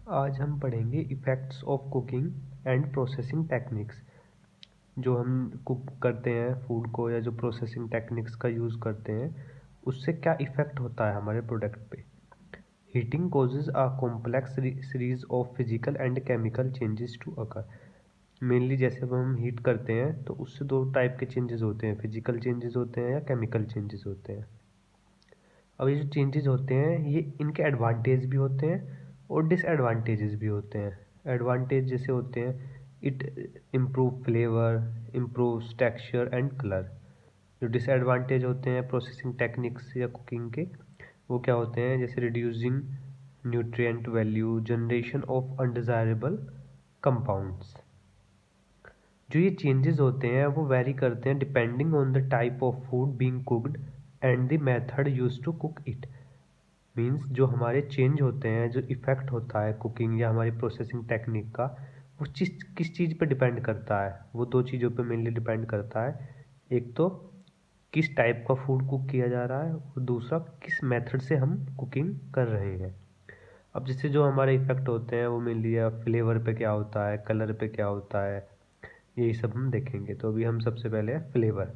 आज हम पढ़ेंगे effects of cooking and processing techniques. जो हम कुक करते हैं फूड को या जो प्रोसेसिंग टेक्निक्स का यूज़ करते हैं उससे क्या इफ़ेक्ट होता है हमारे प्रोडक्ट पे। Heating causes a complex series of physical and chemical changes to occur. Mainly जैसे अब हम हीट करते हैं तो उससे दो टाइप के चेंजेस होते हैं, फिजिकल चेंजेस होते हैं या केमिकल चेंजेस होते हैं। अब ये जो चेंजेस होते हैं ये इनके एडवांटेज भी होते हैं और डिसएडवांटेजेस भी होते हैं। एडवांटेज जैसे होते हैं it improve flavour, improves texture and colour. जो डिसएडवांटेज होते हैं प्रोसेसिंग टेक्निक्स या कुकिंग के, वो क्या होते हैं, जैसे reducing nutrient value, generation of undesirable compounds. जो ये चेंजेस होते हैं वो वेरी करते हैं depending on the type of food being cooked and the method used to cook it. Means जो हमारे चेंज होते हैं, जो इफ़ेक्ट होता है कुकिंग या हमारी प्रोसेसिंग टेक्निक का, वो किस चीज़ पे डिपेंड करता है। वो दो चीज़ों पे मेनली डिपेंड करता है। एक तो किस टाइप का फूड कुक किया जा रहा है और दूसरा किस मेथड से हम कुकिंग कर रहे हैं। अब जैसे जो हमारे इफ़ेक्ट होते हैं वो मेनली फ्लेवर पे क्या होता है, कलर पे क्या होता है, यही सब हम देखेंगे। तो अभी हम सबसे पहले flavour.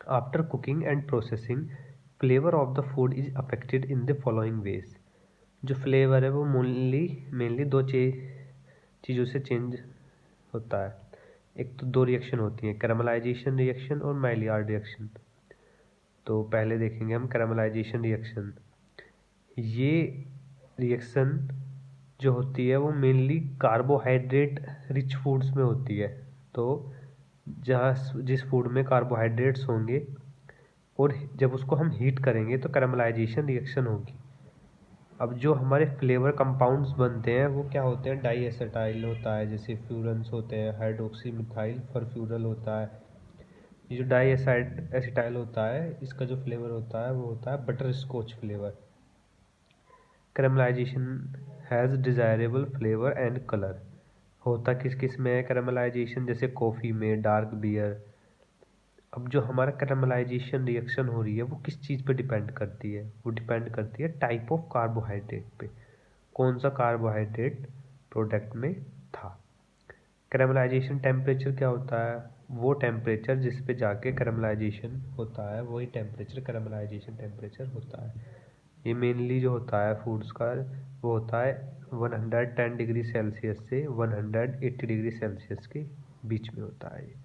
After cooking and processing flavour of the food is affected in the following veg. जो फ्लेवर है वो मेनली दो चीज़ों से चेंज होता है। एक तो दो रिएक्शन होती हैं, कैरामलाइजेशन रिएक्शन और माइलियार्ड रिएक्शन। तो पहले देखेंगे हम कैरामलाइजेशन रिएक्शन। ये रिएक्शन जो होती है वो मेनली कार्बोहाइड्रेट रिच फूड्स में होती है। तो जहाँ जिस फूड में कार्बोहाइड्रेट्स होंगे और जब उसको हम हीट करेंगे तो कैरामलाइजेशन रिएक्शन होगी। अब जो हमारे फ्लेवर कंपाउंड्स बनते हैं वो क्या होते हैं, डाई एसिटाइल होता है, जैसे फ्यूरन्स होते हैं, हाइड्रोक्सी मिथाइल फरफ्यूरल होता है। ये जो डाई एसिटाइल होता है इसका जो फ्लेवर होता है वो होता है butterscotch flavour. Caramelisation has desirable flavour and colour. होता किस किस में है कैरामलाइजेशन, जैसे कॉफ़ी में, डार्क बियर। अब जो हमारा कैरामलाइजेशन रिएक्शन हो रही है वो किस चीज़ पे डिपेंड करती है, वो डिपेंड करती है टाइप ऑफ कार्बोहाइड्रेट पे, कौन सा कार्बोहाइड्रेट प्रोडक्ट में था। कैरामलाइजेशन टेम्परेचर क्या होता है, वो टेम्परेचर जिस पे जाके कैरामलाइजेशन होता है वही टेम्परेचर कैरामलाइजेशन टेम्परेचर होता है। ये मेनली जो होता है फूड्स का वो होता है 110 डिग्री सेल्सियस से 180 डिग्री सेल्सियस के बीच में होता है ये।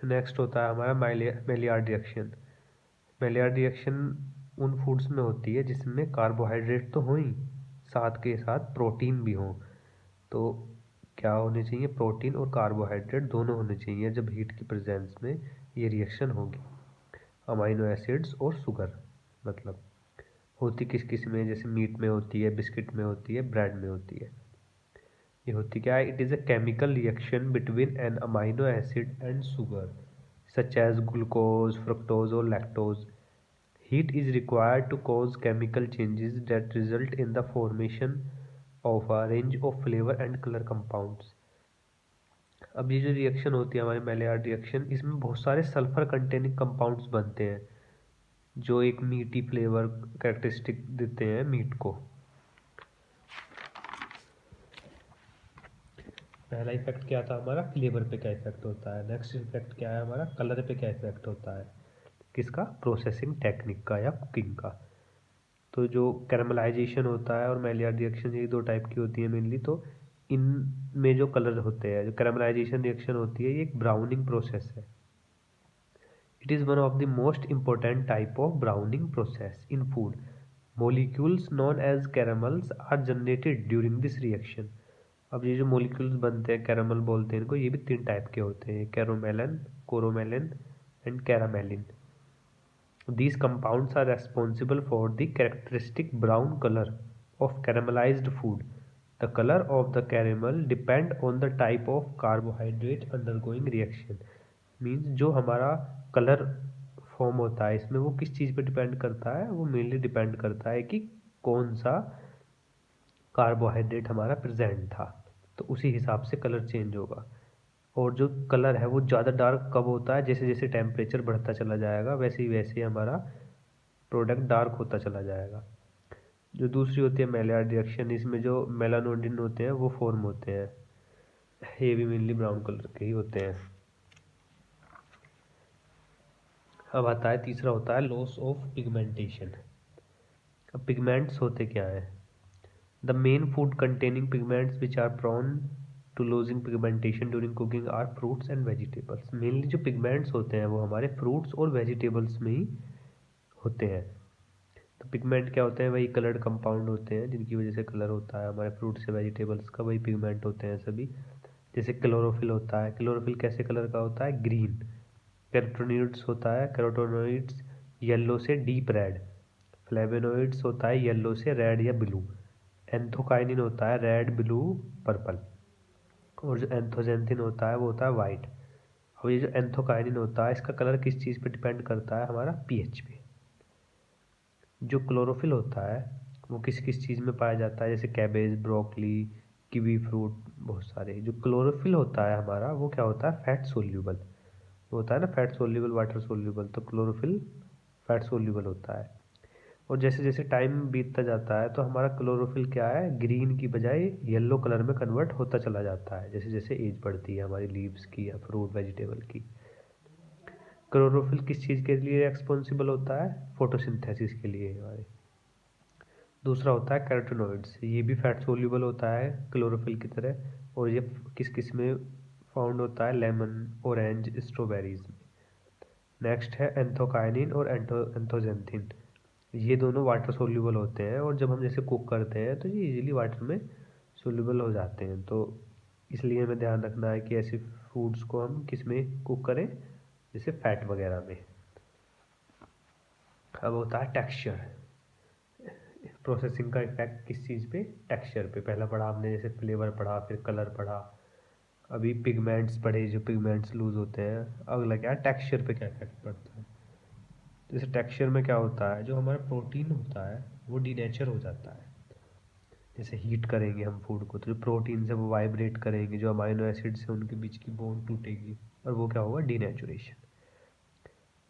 नेक्स्ट होता है हमारा मेलियार्ड रिएक्शन। मेलियार्ड रिएक्शन उन फूड्स में होती है जिसमें कार्बोहाइड्रेट तो हो ही, साथ के साथ प्रोटीन भी हो। तो क्या होने चाहिए, प्रोटीन और कार्बोहाइड्रेट दोनों होने चाहिए जब हीट की प्रेजेंस में ये रिएक्शन होगी। अमाइनो एसिड्स और शुगर, मतलब होती किस किस में, जैसे मीट में होती है, बिस्किट में होती है, ब्रेड में होती है। ये होती क्या है, it is a chemical reaction between an amino acid and sugar such as glucose, fructose और lactose. Heat is required to cause chemical changes that result in the formation of a range of flavor and color compounds. अब ये जो reaction होती है हमारी मेलियार्ड reaction, इसमें बहुत सारे सल्फर कंटेनिंग कंपाउंड्स बनते हैं जो एक मीठी फ्लेवर कैरेक्टरिस्टिक देते हैं मीट को। पहला इफेक्ट क्या था हमारा, फ्लेवर पे क्या इफेक्ट होता है। नेक्स्ट इफेक्ट क्या है हमारा, कलर पे क्या इफेक्ट होता है, किसका, प्रोसेसिंग टेक्निक का या कुकिंग का। तो जो कैरामलाइजेशन होता है और मेलियार्ड रिएक्शन, ये दो टाइप की होती है मेनली। तो इनमें जो कलर होते हैं, जो कैरामलाइजेशन रिएक्शन होती है, ये एक ब्राउनिंग प्रोसेस है। It is one of the most important type of browning process in food. Molecules known as caramels are generated during this reaction. अब ये जो मोलिक्यूल्स बनते हैं, कैरामल बोलते हैं इनको, ये भी तीन टाइप के होते हैं, कैरोमेलन, कोरोमेलन and कैरामेलिन। These compounds are responsible for the characteristic brown color of caramelized food. The color of the caramel depend on the type of carbohydrate undergoing reaction. Means जो हमारा कलर फॉर्म होता है इसमें वो किस चीज़ पे डिपेंड करता है, वो मेनली डिपेंड करता है कि कौन सा कार्बोहाइड्रेट हमारा प्रेजेंट था, तो उसी हिसाब से कलर चेंज होगा। और जो कलर है वो ज़्यादा डार्क कब होता है, जैसे जैसे टेम्परेचर बढ़ता चला जाएगा वैसे ही हमारा प्रोडक्ट डार्क होता चला जाएगा। जो दूसरी होती है मेलियार्ड रिएक्शन, इसमें जो मेलानोडिन होते हैं वो फॉर्म होते हैं, ये भी मेनली ब्राउन कलर के ही होते हैं। अब आता है तीसरा, होता है लॉस ऑफ पिगमेंटेशन। अब पिगमेंट्स होते क्या है? The main food containing pigments which are prone to losing pigmentation during cooking are fruits and vegetables. Mainly जो पिगमेंट्स होते हैं वो हमारे फ्रूट्स और वेजिटेबल्स में ही होते हैं। तो पिगमेंट क्या होते हैं? वही कलर्ड कंपाउंड होते हैं जिनकी वजह से कलर होता है हमारे फ्रूट्स से वेजिटेबल्स का, वही पिगमेंट होते हैं सभी। जैसे क्लोरोफिल होता है, क्लोरोफिल कैसे कलर का होता है? ग्रीन। कैरोटीनॉइड्स होता है, कैरोटीनॉइड्स येलो से डीप रेड। फ्लेवोनोइड्स होता है येलो से रेड या ब्लू। एंथोकाइनिन होता है रेड ब्लू पर्पल। और जो एंथोजेंथिन होता है वो होता है वाइट। अब ये जो एंथोकाइनिन होता है इसका कलर किस चीज़ पे डिपेंड करता है? हमारा पीएच पे। जो क्लोरोफिल होता है वो किस किस चीज़ में पाया जाता है? जैसे कैबेज, ब्रोकली, कीवी फ्रूट, बहुत सारे। जो क्लोरोफिल होता है हमारा वो क्या होता है? फैट सोल्यूबल होता है ना, फैट सोल्यूबल, वाटर सोल्यूबल। तो क्लोरोफिल फैट सोल्यूबल होता है। और जैसे जैसे टाइम बीतता जाता है तो हमारा क्लोरोफिल क्या है? ग्रीन की बजाय येलो कलर में कन्वर्ट होता चला जाता है जैसे जैसे एज बढ़ती है हमारी लीव्स की या फ्रूट वेजिटेबल की। क्लोरोफिल किस चीज़ के लिए रिस्पॉन्सिबल होता है? फोटोसिंथेसिस के लिए हमारे। दूसरा होता है कैरोटीनॉइड्स, ये भी फैट सोल्यूबल होता है क्लोरोफिल की तरह। और ये किस किस में फाउंड होता है? लेमन, ऑरेंज, स्ट्रॉबेरीज में। नेक्स्ट है एंथोकाइनिन और एंथोजेंथिन, ये दोनों वाटर सोल्यूबल होते हैं। और जब हम जैसे कुक करते हैं तो ये इजीली वाटर में सोल्यूबल हो जाते हैं। तो इसलिए हमें ध्यान रखना है कि ऐसे फूड्स को हम किस में कुक करें? जैसे फैट वगैरह में। अब होता है टेक्सचर। प्रोसेसिंग का इफेक्ट किस चीज़ पे? टेक्सचर पे। पहला पढ़ा हमने जैसे फ्लेवर पढ़ा, फिर कलर पढ़ा, अभी पिगमेंट्स पढ़े, जो पिगमेंट्स लूज होते हैं। अगला क्या है? टेक्सचर पे क्या इफेक्ट पड़ता है? जैसे टेक्सचर में क्या होता है? जो हमारा प्रोटीन होता है वो डीनेचर हो जाता है। जैसे हीट करेंगे हम फूड को तो जो प्रोटीन है वो वाइब्रेट करेंगे, जो अमाइनो एसिड्स हैं उनके बीच की बॉन्ड टूटेगी और वो क्या होगा? डीनेचुरेशन।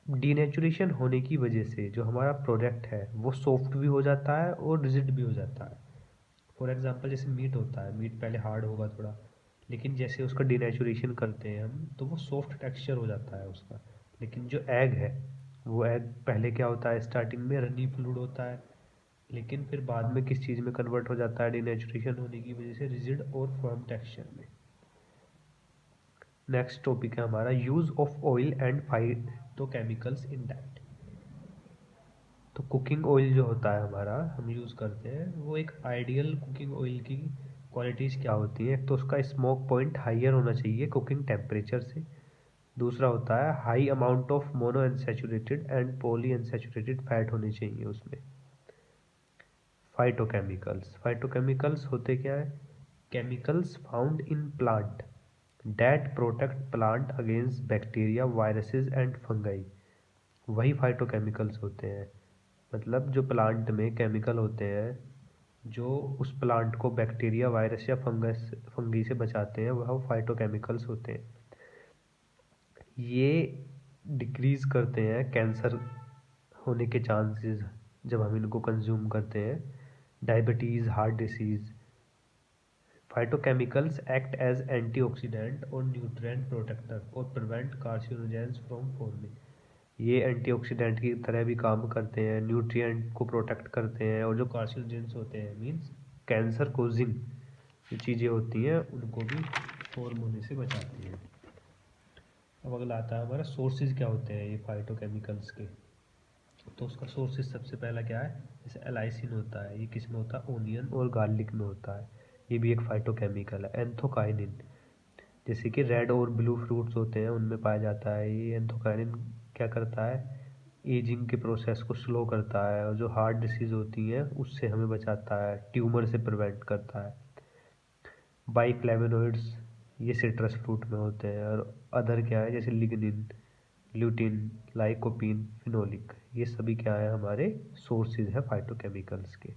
डीनेचुरेशन होने की वजह से जो हमारा प्रोडक्ट है वो सॉफ्ट भी हो जाता है और रिजिड भी हो जाता है। फॉर एग्जांपल जैसे मीट होता है, मीट पहले हार्ड होगा थोड़ा, लेकिन जैसे उसका डीनेचुरेशन करते हैं हम तो वो सॉफ्ट टेक्सचर हो जाता है उसका। लेकिन जो एग है वो एग पहले क्या होता है? स्टार्टिंग में रनी फ्लूइड होता है, लेकिन फिर बाद में किस चीज़ में कन्वर्ट हो जाता है? डीनेचुरेशन होने की वजह से रिजिड और फर्म टेक्सचर में। नेक्स्ट टॉपिक है हमारा use of oil and phytochemicals in diet. तो कुकिंग ऑयल जो होता है हमारा हम यूज़ करते हैं, वो एक आइडियल कुकिंग ऑयल की क्वालिटीज़ क्या होती है? एक तो उसका स्मोक पॉइंट हाइयर होना चाहिए कुकिंग टेम्परेचर से। दूसरा होता है high amount of mono unsaturated and poly unsaturated fat होनी चाहिए उसमें। फाइटोकेमिकल्स, फाइटोकेमिकल्स होते क्या है? Chemicals found in plant that protect plant against bacteria, viruses and fungi, वही फाइटोकेमिकल्स होते हैं। मतलब जो प्लांट में केमिकल होते हैं जो उस प्लांट को बैक्टीरिया, वायरस या फंगी से बचाते हैं, वह फाइटोकेमिकल्स होते हैं। ये डिक्रीज करते हैं कैंसर होने के चांसेस जब हम इनको कंज्यूम करते हैं, diabetes, heart disease. Phytochemicals act as antioxidant और न्यूट्रिएंट प्रोटेक्टर और प्रिवेंट कार्सिनोजेंस फ्रॉम फॉर्मिंग। ये एंटीऑक्सीडेंट की तरह भी काम करते हैं, न्यूट्रिएंट को प्रोटेक्ट करते हैं, और जो कार्सिनोजेंस होते हैं मीन्स कैंसर कोजिंग जो चीज़ें होती हैं उनको भी फॉर्म होने से बचाती हैं। अब अगला आता है हमारा सोर्सेज क्या होते हैं ये फाइटोकेमिकल्स के। तो उसका सोर्सेज सबसे पहला क्या है? जैसे एलाइसिन होता है, ये किस में होता है? ओनियन और गार्लिक में होता है, ये भी एक फाइटोकेमिकल है। एंथोकाइनिन जैसे कि रेड और ब्लू फ्रूट्स होते हैं उनमें पाया जाता है। ये एंथोकाइनिन क्या करता है? एजिंग के प्रोसेस को स्लो करता है, और जो हार्ट डिसीज़ होती हैं उससे हमें बचाता है, ट्यूमर से प्रिवेंट करता है। बाइफ्लेवोनोइड्स ये सिट्रस फ्रूट में होते हैं। और अदर क्या है? जैसे लिग्निन, ल्यूटिन, लाइकोपीन, फिनोलिक, ये सभी क्या है? हमारे सोर्सेज है फाइटोकेमिकल्स के।